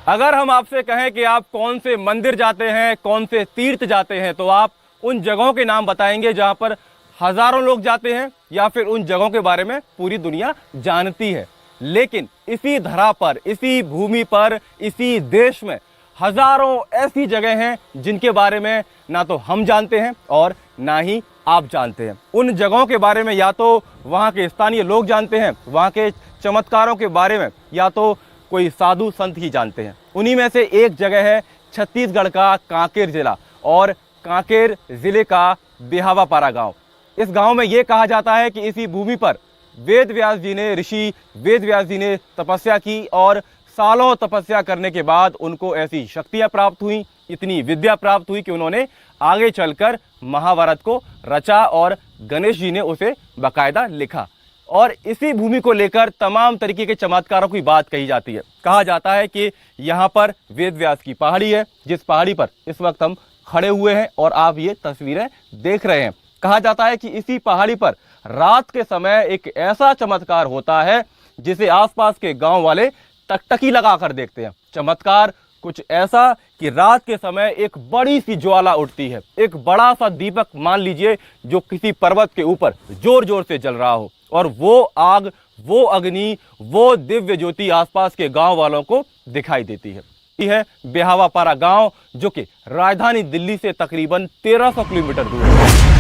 अगर हम आपसे कहें कि आप कौन से मंदिर जाते हैं, कौन से तीर्थ जाते हैं, तो आप उन जगहों के नाम बताएंगे जहां पर हजारों लोग जाते हैं या फिर उन जगहों के बारे में पूरी दुनिया जानती है। लेकिन इसी धरा पर, इसी भूमि पर, इसी देश में हजारों ऐसी जगह हैं जिनके बारे में ना तो हम जानते हैं और ना ही आप जानते हैं। उन जगहों के बारे में या तो वहाँ के स्थानीय लोग जानते हैं, वहाँ के चमत्कारों के बारे में या तो कोई साधु संत ही जानते हैं। उन्हीं में से एक जगह है छत्तीसगढ़ का कांकेर जिला और कांकेर जिले का बिहावापारा गांव। इस गांव में यह कहा जाता है कि इसी भूमि पर वेद व्यास जी ने, ऋषि वेद व्यास जी ने तपस्या की और सालों तपस्या करने के बाद उनको ऐसी शक्तियां प्राप्त हुई, इतनी विद्या प्राप्त हुई कि उन्होंने आगे चलकर महाभारत को रचा और गणेश जी ने उसे बाकायदा लिखा। और इसी भूमि को लेकर तमाम तरीके के चमत्कारों की बात कही जाती है। कहा जाता है कि यहाँ पर वेद व्यास की पहाड़ी है, जिस पहाड़ी पर इस वक्त हम खड़े हुए हैं और आप ये तस्वीरें देख रहे हैं। कहा जाता है कि इसी पहाड़ी पर रात के समय एक ऐसा चमत्कार होता है जिसे आसपास के गांव वाले टकटकी लगाकर देखते हैं। चमत्कार कुछ ऐसा कि रात के समय एक बड़ी सी ज्वाला उठती है, एक बड़ा सा दीपक मान लीजिए जो किसी पर्वत के ऊपर जोर जोर से जल रहा हो, और वो आग, वो अग्नि, वो दिव्य ज्योति आसपास के गांव वालों को दिखाई देती है। यह है बिहावापारा गांव, जो कि राजधानी दिल्ली से तकरीबन 1300 किलोमीटर दूर है।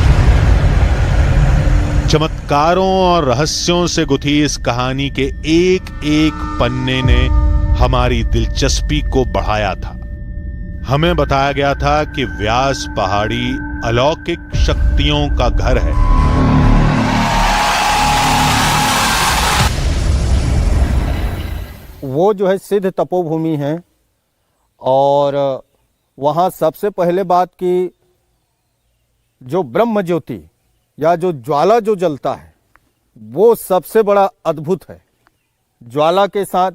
चमत्कारों और रहस्यों से गुथी इस कहानी के एक एक पन्ने ने हमारी दिलचस्पी को बढ़ाया था। हमें बताया गया था कि व्यास पहाड़ी अलौकिक शक्तियों का घर है। वो जो है सिद्ध तपोभूमि है और वहाँ सबसे पहले बात की जो ब्रह्म ज्योति या जो ज्वाला जो जलता है वो सबसे बड़ा अद्भुत है। ज्वाला के साथ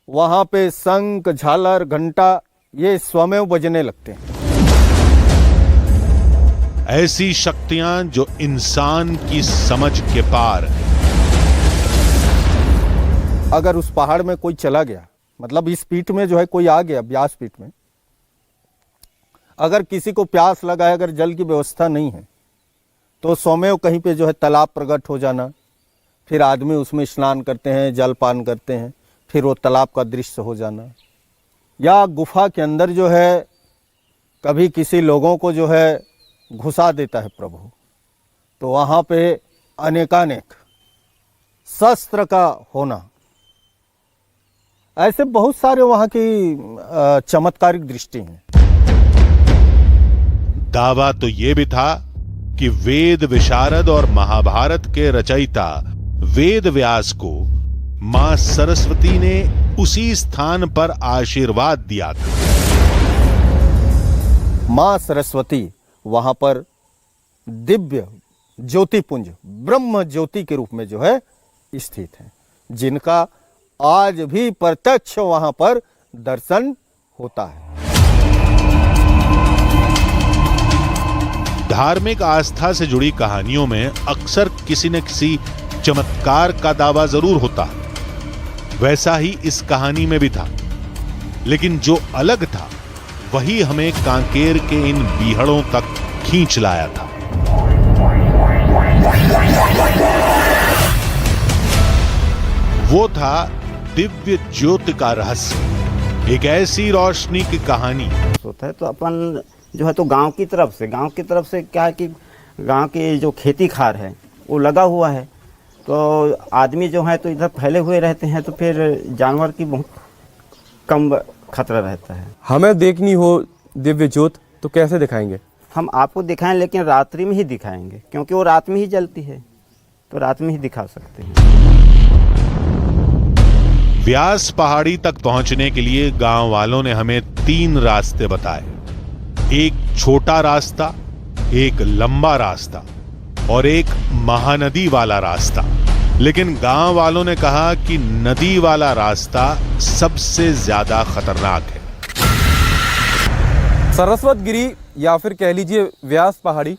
वहाँ पे शंख, झालर, घंटा ये स्वमेव बजने लगते हैं। ऐसी शक्तियां जो इंसान की समझ के पार है। अगर उस पहाड़ में कोई चला गया, मतलब इस पीठ में जो है कोई आ गया, व्यास पीठ में, अगर किसी को प्यास लगा है, अगर जल की व्यवस्था नहीं है, तो स्वमेव कहीं पे जो है तालाब प्रकट हो जाना, फिर आदमी उसमें स्नान करते हैं, जल पान करते हैं, फिर वो तालाब का दृश्य हो जाना। या गुफा के अंदर जो है कभी किसी लोगों को जो है घुसा देता है प्रभु, तो वहाँ पे अनेकानेक शस्त्र का होना, ऐसे बहुत सारे वहाँ की चमत्कारिक दृष्टि हैं। दावा तो ये भी था कि वेद विशारद और महाभारत के रचयिता वेद व्यास को मां सरस्वती ने उसी स्थान पर आशीर्वाद दिया था। मां सरस्वती वहां पर दिव्य ज्योतिपुंज ब्रह्म ज्योति के रूप में जो है स्थित है, जिनका आज भी प्रत्यक्ष वहां पर दर्शन होता है। धार्मिक आस्था से जुड़ी कहानियों में अक्सर किसी न किसी चमत्कार का दावा जरूर होता है। वैसा ही इस कहानी में भी था, लेकिन जो अलग था वही हमें कांकेर के इन बीहड़ों तक खींच लाया था। वो था दिव्य ज्योति का रहस्य, एक ऐसी रोशनी की कहानी होता है। तो अपन जो है तो गांव की तरफ से क्या है कि गांव के जो खेती खार है वो लगा हुआ है, तो आदमी जो है तो इधर फैले हुए रहते हैं, तो फिर जानवर की बहुत कम खतरा रहता है। हमें देखनी हो दिव्य ज्योत तो कैसे दिखाएंगे? हम आपको दिखाएं, लेकिन रात्रि में ही दिखाएंगे, क्योंकि वो रात में ही जलती है, तो रात में ही दिखा सकते हैं। व्यास पहाड़ी तक पहुंचने के लिए गांव वालों ने हमें 3 रास्ते बताए। एक छोटा रास्ता, एक लंबा रास्ता और एक महानदी वाला रास्ता। लेकिन गांव वालों ने कहा कि नदी वाला रास्ता सबसे ज्यादा खतरनाक है। सरस्वत गिरी या फिर कह लीजिए व्यास पहाड़ी,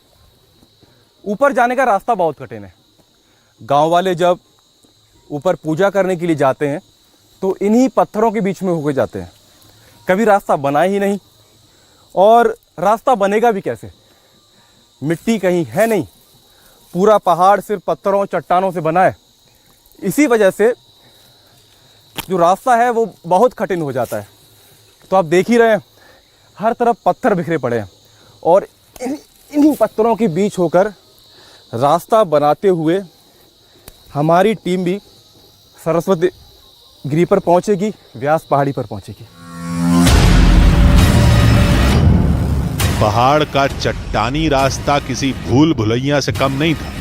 ऊपर जाने का रास्ता बहुत कठिन है। गांव वाले जब ऊपर पूजा करने के लिए जाते हैं तो इन्हीं पत्थरों के बीच में होके जाते हैं। कभी रास्ता बना ही नहीं, और रास्ता बनेगा भी कैसे? मिट्टी कहीं है नहीं, पूरा पहाड़ सिर्फ पत्थरों चट्टानों से बना है। इसी वजह से जो रास्ता है वो बहुत कठिन हो जाता है। तो आप देख ही रहे हैं, हर तरफ पत्थर बिखरे पड़े हैं, और इन्हीं पत्थरों के बीच होकर रास्ता बनाते हुए हमारी टीम भी सरस्वती गिरी पर पहुंचेगी, व्यास पहाड़ी पर पहुंचेगी। पहाड़ का चट्टानी रास्ता किसी भूल भुलैया से कम नहीं था,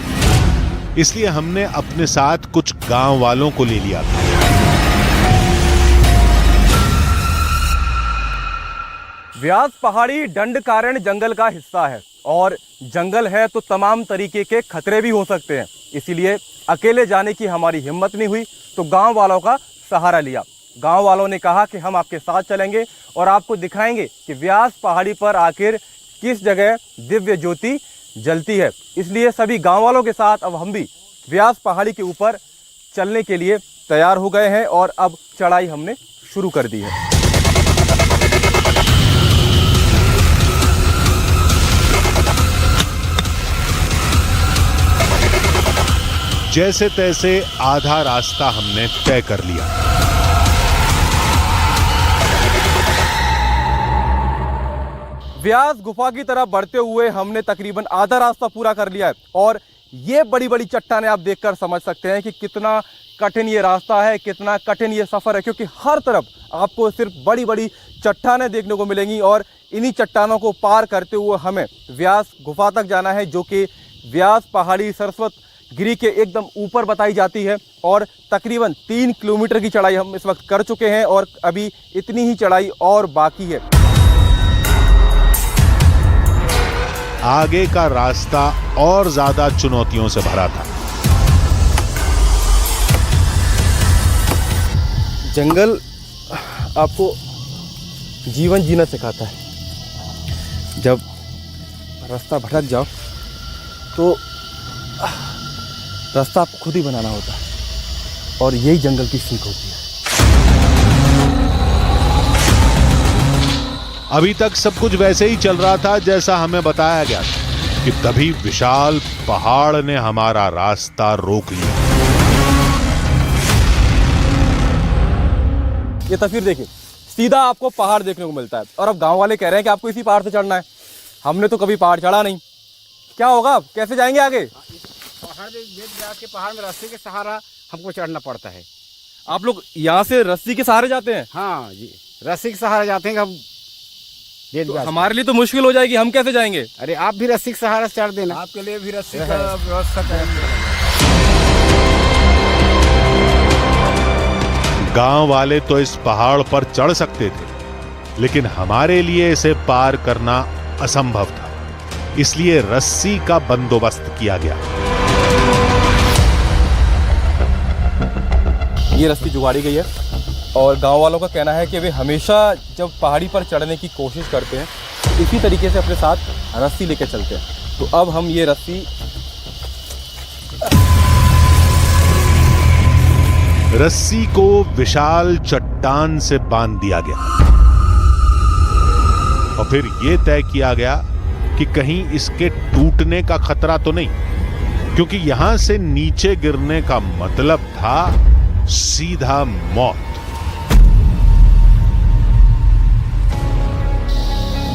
इसलिए हमने अपने साथ कुछ गांव वालों को ले लिया था। व्यास पहाड़ी दंडकारण्य जंगल का हिस्सा है, और जंगल है तो तमाम तरीके के खतरे भी हो सकते हैं। इसीलिए अकेले जाने की हमारी हिम्मत नहीं हुई, तो गांव वालों का सहारा लिया। गांव वालों ने कहा कि हम आपके साथ चलेंगे और आपको दिखाएंगे कि व्यास पहाड़ी पर आखिर किस जगह दिव्य ज्योति जलती है। इसलिए सभी गांव वालों के साथ अब हम भी व्यास पहाड़ी के ऊपर चलने के लिए तैयार हो गए हैं, और अब चढ़ाई हमने शुरू कर दी है। जैसे तैसे आधा रास्ता हमने तय कर लिया। व्यास गुफा की तरफ बढ़ते हुए हमने तकरीबन आधा रास्ता पूरा कर लिया है, और ये बड़ी बड़ी चट्टानें आप देखकर समझ सकते हैं कि कितना कठिन ये रास्ता है, कितना कठिन ये सफ़र है, क्योंकि हर तरफ आपको सिर्फ बड़ी बड़ी चट्टानें देखने को मिलेंगी, और इन्हीं चट्टानों को पार करते हुए हमें व्यास गुफा तक जाना है, जो कि व्यास पहाड़ी सरस्वती गिरी के एकदम ऊपर बताई जाती है। और तकरीबन 3 किलोमीटर की चढ़ाई हम इस वक्त कर चुके हैं, और अभी इतनी ही चढ़ाई और बाकी है। आगे का रास्ता और ज्यादा चुनौतियों से भरा था। जंगल आपको जीवन जीना सिखाता है। जब रास्ता भटक जाओ तो रास्ता आपको खुद ही बनाना होता है, और यही जंगल की सीख होती है। अभी तक सब कुछ वैसे ही चल रहा था जैसा हमें बताया गया था, कि तभी विशाल पहाड़ ने हमारा रास्ता रोक लिया। ये तस्वीर देखिए, सीधा आपको पहाड़ देखने को मिलता है, और अब गांव वाले कह रहे हैं कि आपको इसी पहाड़ से चढ़ना है। हमने तो कभी पहाड़ चढ़ा नहीं, क्या होगा अब, कैसे जाएंगे आगे? पहाड़ में रस्सी के सहारा हमको चढ़ना पड़ता है। आप लोग यहाँ से रस्सी के सहारे जाते हैं? हाँ जी, रस्सी के सहारा जाते हैं। हम तो हमारे लिए तो मुश्किल हो जाएगी, हम कैसे जाएंगे? अरे आप भी रस्सी के सहारा चढ़ देना, आपके लिए भी रस्सी का व्यवस्था करेंगे। गांव वाले तो इस पहाड़ पर चढ़ सकते थे, लेकिन हमारे लिए इसे पार करना असंभव था, इसलिए रस्सी का बंदोबस्त किया गया। ये रस्सी जुगाड़ी गई है, और गांव वालों का कहना है कि वे हमेशा जब पहाड़ी पर चढ़ने की कोशिश करते हैं इसी तरीके से अपने साथ रस्सी लेके चलते हैं। तो अब हम ये रस्सी को विशाल चट्टान से बांध दिया गया, और फिर यह तय किया गया कि कहीं इसके टूटने का खतरा तो नहीं, क्योंकि यहां से नीचे गिरने का मतलब था सीधा मौत।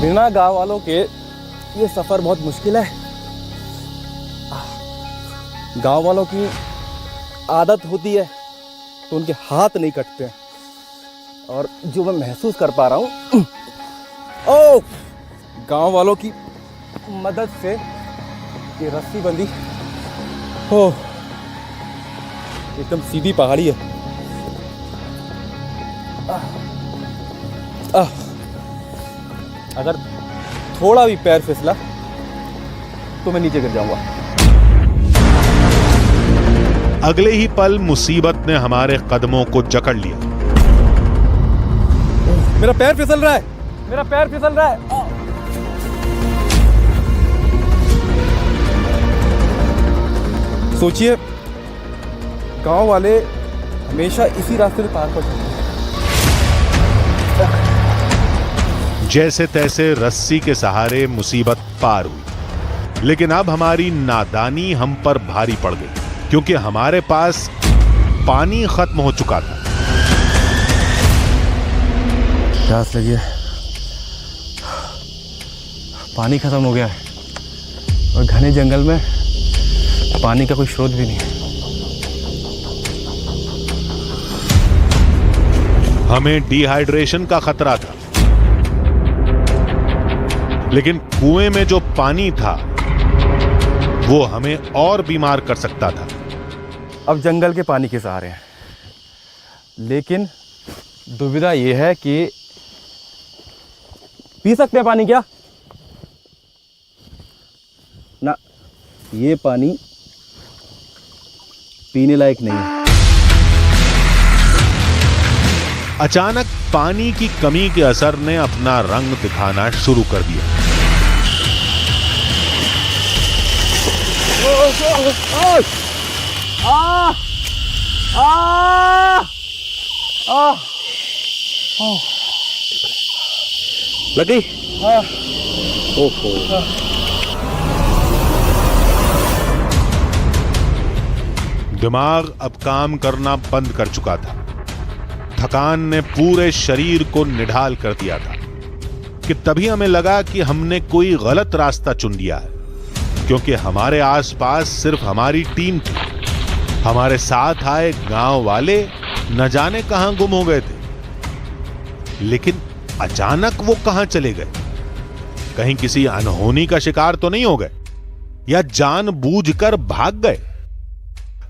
बिना गांव वालों के ये सफर बहुत मुश्किल है। गांव वालों की आदत होती है तो उनके हाथ नहीं कटते हैं, और जो मैं महसूस कर पा रहा हूं, ओ गांव वालों की मदद से ये रस्सी बंदी हो, एकदम सीधी पहाड़ी है। अगर थोड़ा भी पैर फिसला तो मैं नीचे गिर जाऊंगा। अगले ही पल मुसीबत ने हमारे कदमों को जकड़ लिया। मेरा पैर फिसल रहा है, मेरा पैर फिसल रहा है। सोचिए, गांव वाले हमेशा इसी रास्ते से पार कर सकते हैं। जैसे तैसे रस्सी के सहारे मुसीबत पार हुई। लेकिन अब हमारी नादानी हम पर भारी पड़ गई, क्योंकि हमारे पास पानी खत्म हो चुका था। प्यास लगी है, पानी खत्म हो गया है और घने जंगल में पानी का कोई स्रोत भी नहीं है। हमें डिहाइड्रेशन का खतरा था, लेकिन कुएं में जो पानी था वो हमें और बीमार कर सकता था। अब जंगल के पानी के सहारे हैं, लेकिन दुविधा यह है कि पी सकते हैं पानी क्या? ना, ये पानी पीने लायक नहीं है। अचानक पानी की कमी के असर ने अपना रंग दिखाना शुरू कर दिया। लग गई? ओहो। दिमाग अब काम करना बंद कर चुका था। थकान ने पूरे शरीर को निढाल कर दिया था कि तभी हमें लगा कि हमने कोई गलत रास्ता चुन लिया है, क्योंकि हमारे आसपास सिर्फ हमारी टीम थी। हमारे साथ आए गांव वाले न जाने कहां गुम हो गए थे, लेकिन अचानक वो कहां चले गए? कहीं किसी अनहोनी का शिकार तो नहीं हो गए या जानबूझकर भाग गए?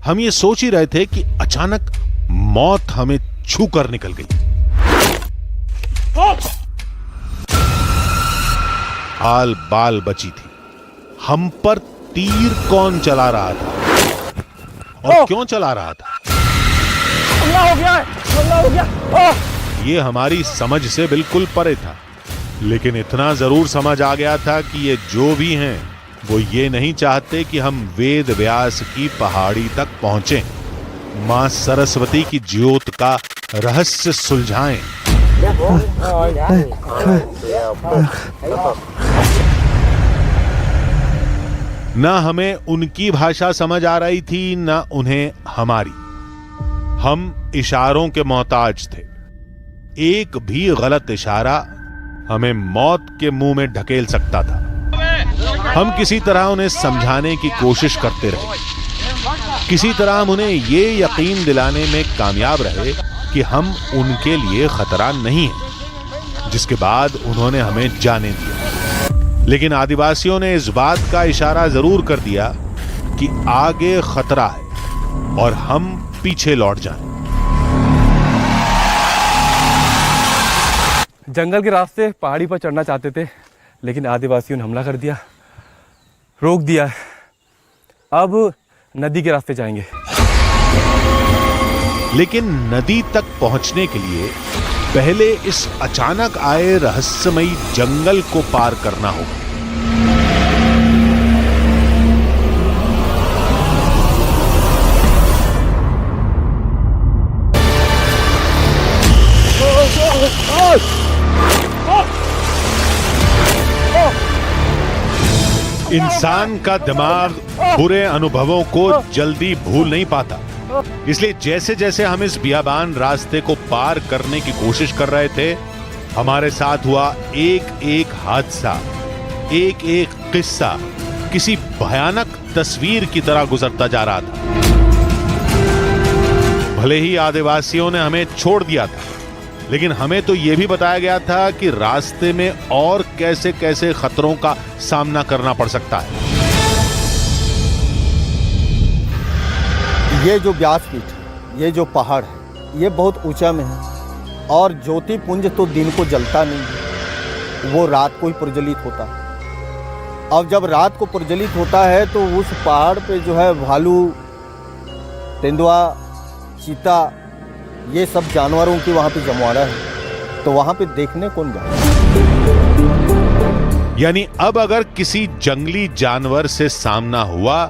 हम ये सोच ही रहे थे कि अचानक मौत हमें छू कर निकल गई। हाल बाल बची थी। हम पर तीर कौन चला रहा था और क्यों चला रहा था? हमला हो गया है, हमला हो गया। ये हमारी समझ से बिल्कुल परे था, लेकिन इतना जरूर समझ आ गया था कि ये जो भी हैं वो ये नहीं चाहते कि हम वेद व्यास की पहाड़ी तक पहुंचें, मां सरस्वती की ज्योत का रहस्य सुलझाएं। ना हमें उनकी भाषा समझ आ रही थी, ना उन्हें हमारी। हम इशारों के मोहताज थे। एक भी गलत इशारा हमें मौत के मुंह में ढकेल सकता था। हम किसी तरह उन्हें समझाने की कोशिश करते रहे। किसी तरह हम उन्हें ये यकीन दिलाने में कामयाब रहे कि हम उनके लिए खतरा नहीं है, जिसके बाद उन्होंने हमें जाने दिया। लेकिन आदिवासियों ने इस बात का इशारा जरूर कर दिया कि आगे खतरा है और हम पीछे लौट जाएं। जंगल के रास्ते पहाड़ी पर चढ़ना चाहते थे, लेकिन आदिवासियों ने हमला कर दिया, रोक दिया। अब नदी के रास्ते जाएंगे। लेकिन नदी तक पहुंचने के लिए पहले इस अचानक आए रहस्यमयी जंगल को पार करना होगा। इंसान का दिमाग बुरे अनुभवों को जल्दी भूल नहीं पाता, इसलिए जैसे जैसे हम इस बियाबान रास्ते को पार करने की कोशिश कर रहे थे, हमारे साथ हुआ एक एक हादसा, एक एक किस्सा किसी भयानक तस्वीर की तरह गुजरता जा रहा था। भले ही आदिवासियों ने हमें छोड़ दिया था, लेकिन हमें तो यह भी बताया गया था कि रास्ते में और कैसे कैसे खतरों का सामना करना पड़ सकता है। ये जो व्यासपीठ, ये जो पहाड़ है, ये बहुत ऊंचा में है और ज्योति पुंज तो दिन को जलता नहीं है, वो रात को ही प्रज्वलित होता है। अब जब रात को प्रज्वलित होता है तो उस पहाड़ पे जो है भालू, तेंदुआ, चीता, ये सब जानवरों की वहाँ पे जमवाड़ा है, तो वहाँ पे देखने कौन जाए? यानी अब अगर किसी जंगली जानवर से सामना हुआ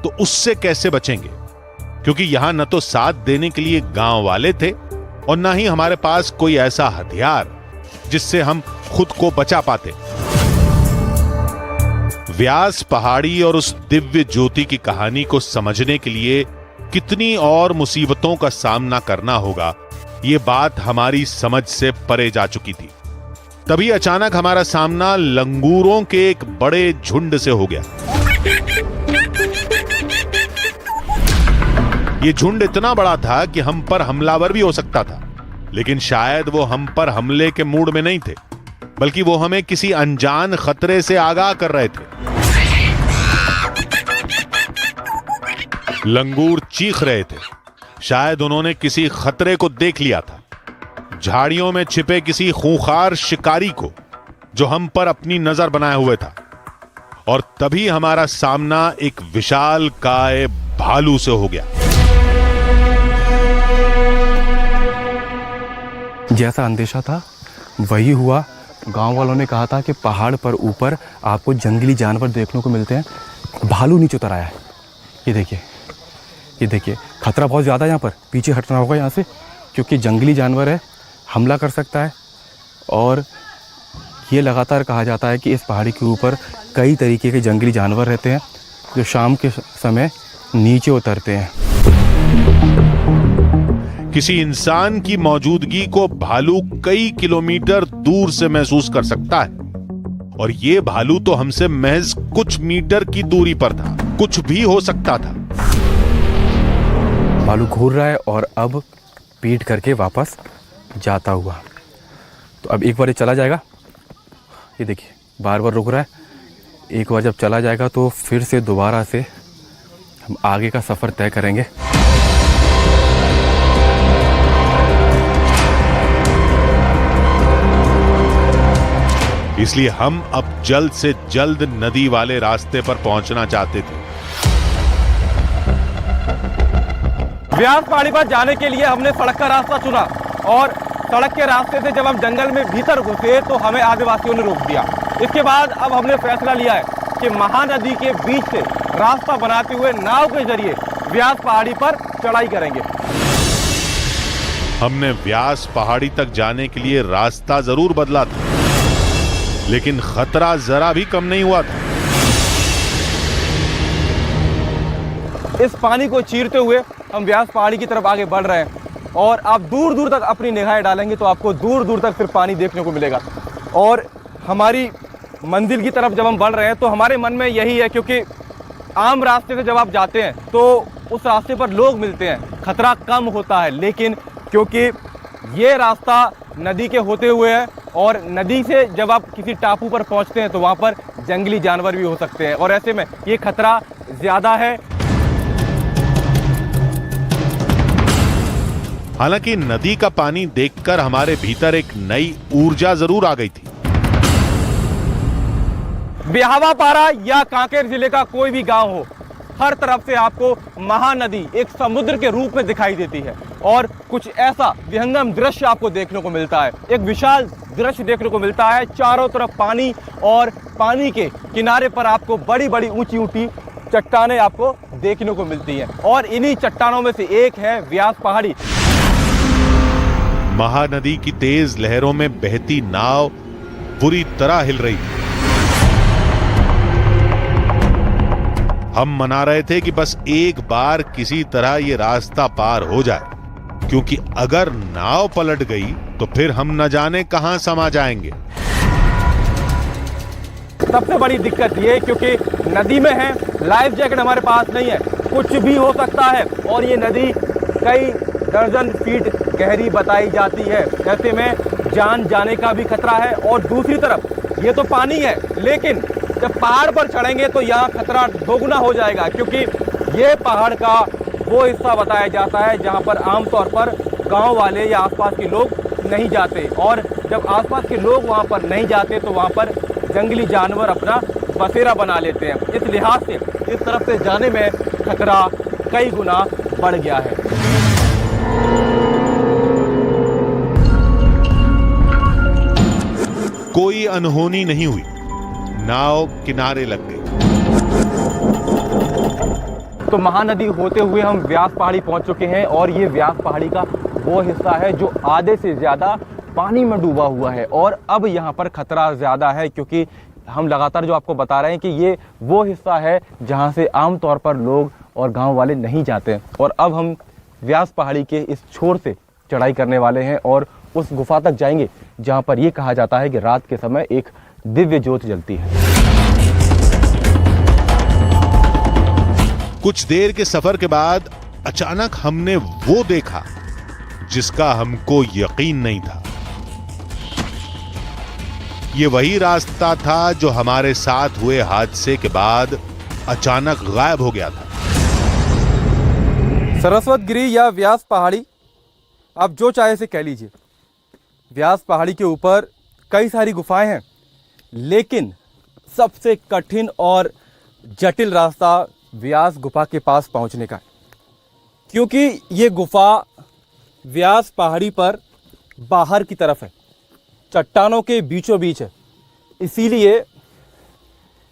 तो उससे कैसे बचेंगे, क्योंकि यहां न तो साथ देने के लिए गांव वाले थे और ना ही हमारे पास कोई ऐसा हथियार जिससे हम खुद को बचा पाते। व्यास पहाड़ी और उस दिव्य ज्योति की कहानी को समझने के लिए कितनी और मुसीबतों का सामना करना होगा, ये बात हमारी समझ से परे जा चुकी थी। तभी अचानक हमारा सामना लंगूरों के एक बड़े झुंड से हो गया। ये झुंड इतना बड़ा था कि हम पर हमलावर भी हो सकता था, लेकिन शायद वो हम पर हमले के मूड में नहीं थे, बल्कि वो हमें किसी अनजान खतरे से आगाह कर रहे थे। लंगूर चीख रहे थे, शायद उन्होंने किसी खतरे को देख लिया था, झाड़ियों में छिपे किसी खूंखार शिकारी को जो हम पर अपनी नजर बनाए हुए था। और तभी हमारा सामना एक विशाल काय भालू से हो गया। जैसा अंदेशा था वही हुआ। गांव वालों ने कहा था कि पहाड़ पर ऊपर आपको जंगली जानवर देखने को मिलते हैं। भालू नीचे उतर आया है। ये देखिए खतरा बहुत ज़्यादा है। यहाँ पर पीछे हटना होगा यहाँ से, क्योंकि जंगली जानवर है, हमला कर सकता है। और ये लगातार कहा जाता है कि इस पहाड़ी के ऊपर कई तरीके के जंगली जानवर रहते हैं जो शाम के समय नीचे उतरते हैं। किसी इंसान की मौजूदगी को भालू कई किलोमीटर दूर से महसूस कर सकता है, और ये भालू तो हमसे महज कुछ मीटर की दूरी पर था। कुछ भी हो सकता था। भालू घूर रहा है और अब पीट करके वापस जाता हुआ। तो अब एक बार ये चला जाएगा, ये देखिए बार बार रुक रहा है। एक बार जब चला जाएगा तो फिर से दोबारा से हम आगे का सफ़र तय करेंगे। इसलिए हम अब जल्द से जल्द नदी वाले रास्ते पर पहुंचना चाहते थे। व्यास पहाड़ी पर जाने के लिए हमने सड़क का रास्ता चुना, और सड़क के रास्ते से जब हम जंगल में भीतर घुसे तो हमें आदिवासियों ने रोक दिया। इसके बाद अब हमने फैसला लिया है कि महानदी के बीच से रास्ता बनाते हुए नाव के जरिए व्यास पहाड़ी पर चढ़ाई करेंगे। हमने व्यास पहाड़ी तक जाने के लिए रास्ता जरूर बदला था, लेकिन खतरा जरा भी कम नहीं हुआ था। इस पानी को चीरते हुए हम व्यास पहाड़ी की तरफ आगे बढ़ रहे हैं, और आप दूर दूर तक अपनी निगाहें डालेंगे तो आपको दूर दूर तक सिर्फ पानी देखने को मिलेगा। और हमारी मंजिल की तरफ जब हम बढ़ रहे हैं तो हमारे मन में यही है, क्योंकि आम रास्ते से जब आप जाते हैं तो उस रास्ते पर लोग मिलते हैं, खतरा कम होता है। लेकिन क्योंकि ये रास्ता नदी के होते हुए है, और नदी से जब आप किसी टापू पर पहुंचते हैं तो वहाँ पर जंगली जानवर भी हो सकते हैं, और ऐसे में ये खतरा ज़्यादा है। हालांकि नदी का पानी देखकर हमारे भीतर एक नई ऊर्जा जरूर आ गई थी। ब्याहवापारा या कांकेर जिले का कोई भी गांव हो, हर तरफ से आपको महानदी एक समुद्र के रूप में दिखाई देती है, और कुछ ऐसा विहंगम दृश्य आपको देखने को मिलता है। एक विशाल दृश्य देखने को मिलता है, चारों तरफ पानी, और पानी के किनारे पर आपको बड़ी बड़ी ऊंची ऊंची चट्टानें आपको देखने को मिलती हैं, और इन्हीं चट्टानों में से एक है व्यास पहाड़ी। महानदी की तेज लहरों में बहती नाव बुरी तरह हिल रही थी। हम मना रहे थे कि बस एक बार किसी तरह ये रास्ता पार हो जाए, क्योंकि अगर नाव पलट गई तो फिर हम न जाने कहां समा जाएंगे। सबसे बड़ी दिक्कत ये, क्योंकि नदी में है, लाइफ जैकेट हमारे पास नहीं है, कुछ भी हो सकता है, और ये नदी कई दर्जन फीट गहरी बताई जाती है। ऐसे में जान जाने का भी खतरा है। और दूसरी तरफ ये तो पानी है, लेकिन जब पहाड़ पर चढ़ेंगे तो यहाँ खतरा दोगुना हो जाएगा, क्योंकि ये पहाड़ का वो हिस्सा बताया जाता है जहाँ पर आमतौर पर गांव वाले या आसपास के लोग नहीं जाते, और जब आसपास के लोग वहाँ पर नहीं जाते तो वहाँ पर जंगली जानवर अपना बसेरा बना लेते हैं। इस लिहाज से इस तरफ से जाने में खतरा कई गुना बढ़ गया है। कोई अनहोनी नहीं हुई, नाव किनारे लग गई। तो महानदी होते हुए हम व्यास पहाड़ी पहुंच चुके हैं, और ये व्यास पहाड़ी का वो हिस्सा है जो आधे से ज़्यादा पानी में डूबा हुआ है और अब यहाँ पर खतरा ज़्यादा है, क्योंकि हम लगातार जो आपको बता रहे हैं कि ये वो हिस्सा है जहाँ से आमतौर पर लोग और गांव वाले नहीं जाते। और अब हम व्यास पहाड़ी के इस छोर से चढ़ाई करने वाले हैं और उस गुफा तक जाएंगे जहाँ पर ये कहा जाता है कि रात के समय एक दिव्य ज्योत जलती है। कुछ देर के सफर के बाद अचानक हमने वो देखा जिसका हमको यकीन नहीं था। ये वही रास्ता था जो हमारे साथ हुए हादसे के बाद अचानक गायब हो गया था। सरस्वत गिरी या व्यास पहाड़ी, आप जो चाहे से कह लीजिए। व्यास पहाड़ी के ऊपर कई सारी गुफाएं हैं, लेकिन सबसे कठिन और जटिल रास्ता व्यास गुफा के पास पहुंचने का है, क्योंकि ये गुफा व्यास पहाड़ी पर बाहर की तरफ है, चट्टानों के बीचों बीच है। इसीलिए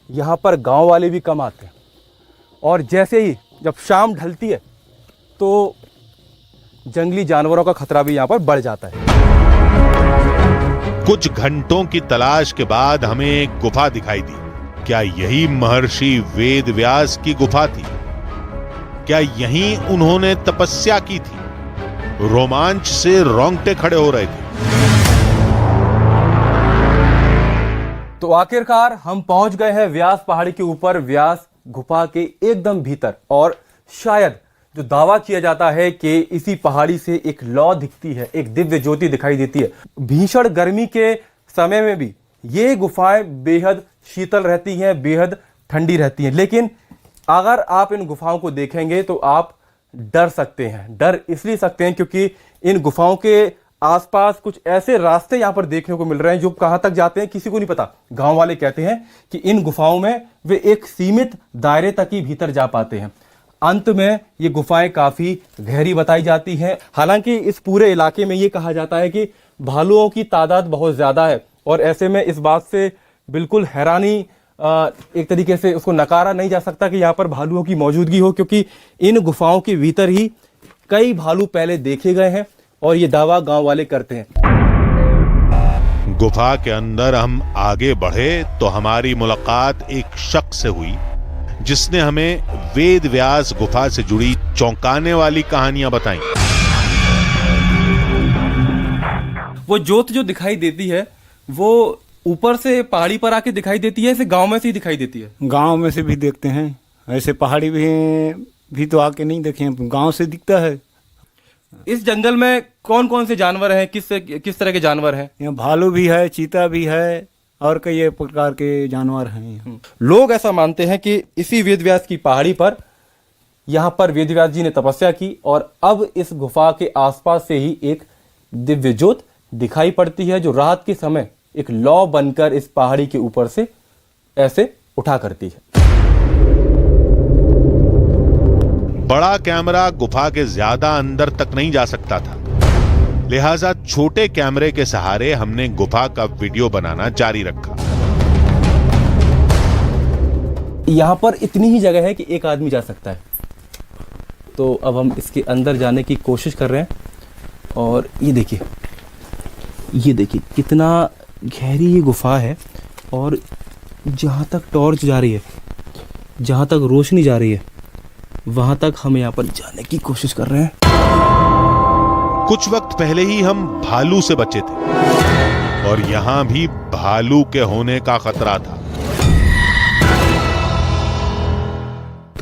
यहाँ पर गांव वाले भी कम आते हैं और जैसे ही जब शाम ढलती है तो जंगली जानवरों का खतरा भी यहाँ पर बढ़ जाता है। कुछ घंटों की तलाश के बाद हमें एक गुफा दिखाई दी। क्या यही महर्षि वेद व्यास की गुफा थी? क्या यहीं उन्होंने तपस्या की थी? रोमांच से रोंगटे खड़े हो रहे थे। तो आखिरकार हम पहुंच गए हैं व्यास पहाड़ी के ऊपर, व्यास गुफा के एकदम भीतर। और शायद जो दावा किया जाता है कि इसी पहाड़ी से एक लौ दिखती है, एक दिव्य ज्योति दिखाई देती है। भीषण गर्मी के समय में भी ये गुफाएं बेहद शीतल रहती हैं, बेहद ठंडी रहती हैं। लेकिन अगर आप इन गुफाओं को देखेंगे तो आप डर सकते हैं। डर इसलिए सकते हैं क्योंकि इन गुफाओं के आसपास कुछ ऐसे रास्ते यहां पर देखने को मिल रहे हैं जो कहां तक जाते हैं किसी को नहीं पता। गांव वाले कहते हैं कि इन गुफाओं में वे एक सीमित दायरे तक ही भीतर जा पाते हैं। अंत में ये गुफाएं काफी गहरी बताई जाती हैं। हालांकि इस पूरे इलाके में ये कहा जाता है कि भालुओं की तादाद बहुत ज्यादा है और ऐसे में इस बात से बिल्कुल हैरानी एक तरीके से उसको नकारा नहीं जा सकता कि यहाँ पर भालुओं की मौजूदगी हो, क्योंकि इन गुफाओं के भीतर ही कई भालू पहले देखे गए हैं और ये दावा गांव वाले करते हैं। गुफा के अंदर हम आगे बढ़े तो हमारी मुलाकात एक शख्स से हुई जिसने हमें वेद व्यास गुफा से जुड़ी चौंकाने वाली कहानियां बताई। वो ज्योत जो दिखाई देती है वो ऊपर से पहाड़ी पर आके दिखाई देती है, ऐसे गांव में से ही दिखाई देती है? गांव में से भी देखते हैं, ऐसे पहाड़ी भी तो आके नहीं देखे हैं, गांव से दिखता है। इस जंगल में कौन कौन से जानवर हैं, किस तरह के जानवर हैं? यहाँ भालू भी है, चीता भी है और कई प्रकार के जानवर हैं। लोग ऐसा मानते हैं कि इसी वेदव्यास की पहाड़ी पर यहाँ पर वेदव्यास जी ने तपस्या की और अब इस गुफा के आसपास से ही एक दिव्य ज्योत दिखाई पड़ती है जो रात के समय एक लौ बनकर इस पहाड़ी के ऊपर से ऐसे उठा करती है। बड़ा कैमरा गुफा के ज्यादा अंदर तक नहीं जा सकता था, लिहाजा छोटे कैमरे के सहारे हमने गुफा का वीडियो बनाना जारी रखा। यहां पर इतनी ही जगह है कि एक आदमी जा सकता है। तो अब हम इसके अंदर जाने की कोशिश कर रहे हैं और ये देखिए कितना गहरी ये गुफा है और जहाँ तक टॉर्च जा रही है, जहाँ तक रोशनी जा रही है, वहाँ तक हम यहाँ पर जाने की कोशिश कर रहे हैं। कुछ वक्त पहले ही हम भालू से बचे थे और यहाँ भी भालू के होने का खतरा था।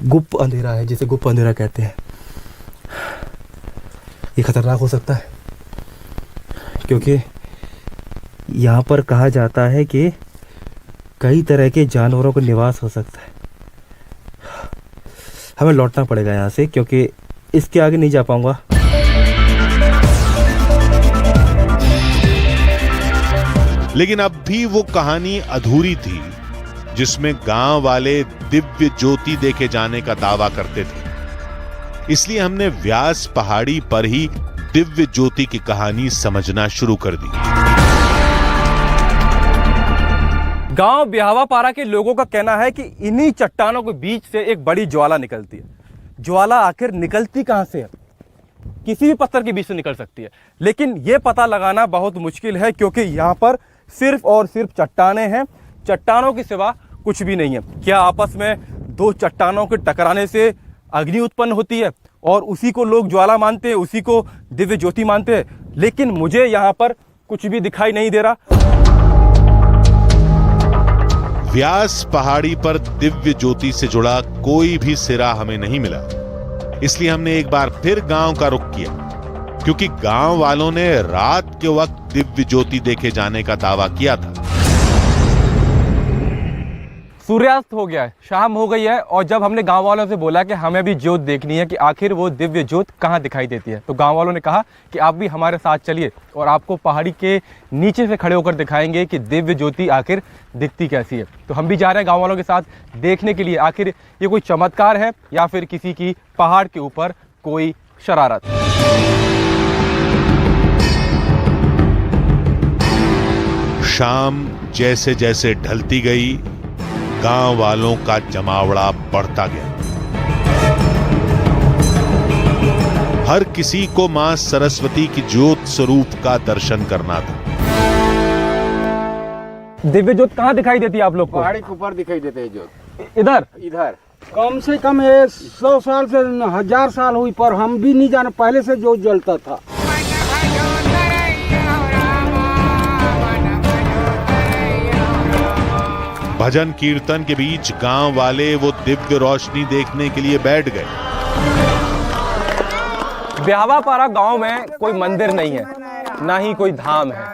गुप्त अंधेरा है, जिसे गुप्त अंधेरा कहते हैं। ये खतरनाक हो सकता है क्योंकि यहाँ पर कहा जाता है कि कई तरह के जानवरों का निवास हो सकता है। हमें लौटना पड़ेगा यहाँ से क्योंकि इसके आगे नहीं जा पाऊंगा। लेकिन अब भी वो कहानी अधूरी थी जिसमें गांव वाले दिव्य ज्योति देखे जाने का दावा करते थे। इसलिए हमने व्यास पहाड़ी पर ही दिव्य ज्योति की कहानी समझना शुरू कर दी। गांव ब्याहवापारा के लोगों का कहना है कि इन्हीं चट्टानों के बीच से एक बड़ी ज्वाला निकलती है। ज्वाला आखिर निकलती कहां से है? किसी भी पत्थर के बीच से निकल सकती है, लेकिन ये पता लगाना बहुत मुश्किल है क्योंकि यहाँ पर सिर्फ और सिर्फ चट्टानें हैं, चट्टानों के सिवा कुछ भी नहीं है। क्या आपस में दो चट्टानों के टकराने से अग्नि उत्पन्न होती है और उसी को लोग ज्वाला मानते हैं, उसी को दिव्य ज्योति मानते हैं, लेकिन मुझे यहाँ पर कुछ भी दिखाई नहीं दे रहा। व्यास पहाड़ी पर दिव्य ज्योति से जुड़ा कोई भी सिरा हमें नहीं मिला, इसलिए हमने एक बार फिर गांव का रुख किया, क्योंकि गांव वालों ने रात के वक्त दिव्य ज्योति देखे जाने का दावा किया था। सूर्यास्त हो गया है, शाम हो गई है, और जब हमने गांव वालों से बोला कि हमें भी ज्योत देखनी है कि आखिर वो दिव्य ज्योत कहाँ दिखाई देती है, तो गांव वालों ने कहा कि आप भी हमारे साथ चलिए और आपको पहाड़ी के नीचे से खड़े होकर दिखाएंगे कि दिव्य ज्योति आखिर दिखती कैसी है। तो हम भी जा रहे हैं गांव वालों के साथ देखने के लिए आखिर ये कोई चमत्कार है या फिर किसी की पहाड़ के ऊपर कोई शरारत। शाम जैसे जैसे ढलती गई, गांव वालों का जमावड़ा बढ़ता गया। हर किसी को मां सरस्वती की ज्योत स्वरूप का दर्शन करना था। दिव्य ज्योत कहाँ दिखाई देती है आप लोग को? पहाड़ी के ऊपर दिखाई देते हैं ज्योत। इधर इधर कम से कम ये 100 साल से 1000 साल हुई, पर हम भी नहीं जाने, पहले से जो जलता था। भजन कीर्तन के बीच गांव वाले वो दिव्य रोशनी देखने के लिए बैठ गए। ब्यावापारा गांव में कोई मंदिर नहीं है, ना ही कोई धाम है।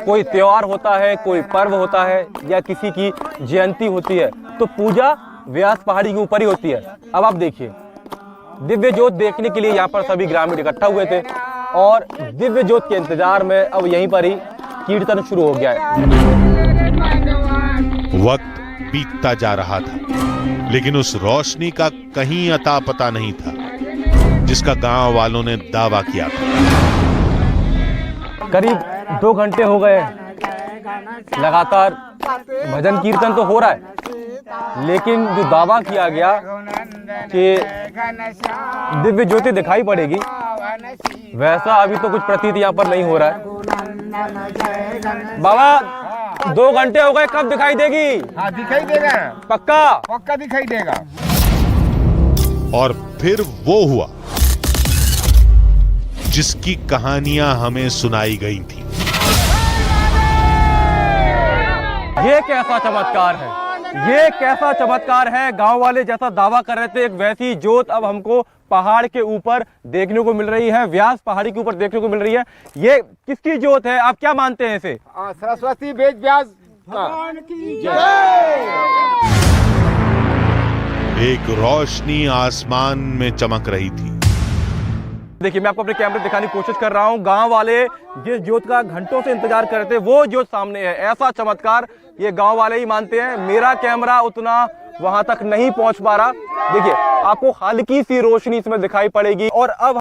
कोई त्योहार होता है, कोई पर्व होता है या किसी की जयंती होती है तो पूजा व्यास पहाड़ी के ऊपर ही होती है। अब आप देखिए, दिव्य ज्योत देखने के लिए यहाँ पर सभी ग्रामीण इकट्ठा हुए थे और दिव्य ज्योत के इंतजार में अब यहीं पर ही कीर्तन शुरू हो गया है। वक्त बीतता जा रहा था, लेकिन उस रोशनी का कहीं अता पता नहीं था जिसका गांव वालों ने दावा किया था। करीब 2 घंटे हो गए, लगातार भजन कीर्तन तो हो रहा है, लेकिन जो दावा किया गया कि दिव्य ज्योति दिखाई पड़ेगी, वैसा अभी तो कुछ प्रतीत यहाँ पर नहीं हो रहा है। बाबा 2 घंटे हो गए, कब दिखाई देगी? हाँ दिखाई देगा, पक्का पक्का दिखाई देगा। और फिर वो हुआ जिसकी कहानियां हमें सुनाई गई थी। ये कैसा चमत्कार है, ये कैसा चमत्कार है। गांव वाले जैसा दावा कर रहे थे, एक वैसी ज्योत अब हमको पहाड़ के ऊपर देखने को मिल रही है, व्यास पहाड़ी के ऊपर देखने को मिल रही है। ये किसकी ज्योत है, आप क्या मानते हैं इसे? सरस्वती वेद व्यास एक रोशनी आसमान में चमक रही थी। देखिए, मैं आपको अपने कैमरे दिखाने की कोशिश कर रहा हूं। गांव वाले जिस ज्योत का घंटों से इंतजार कर रहे थे, वो ज्योत सामने है। ऐसा चमत्कार ये गांव वाले ही मानते हैं। मेरा कैमरा उतना वहां तक नहीं पहुंच पा रहा। देखिए, आपको हल्की सी रोशनी इसमें दिखाई पड़ेगी और अब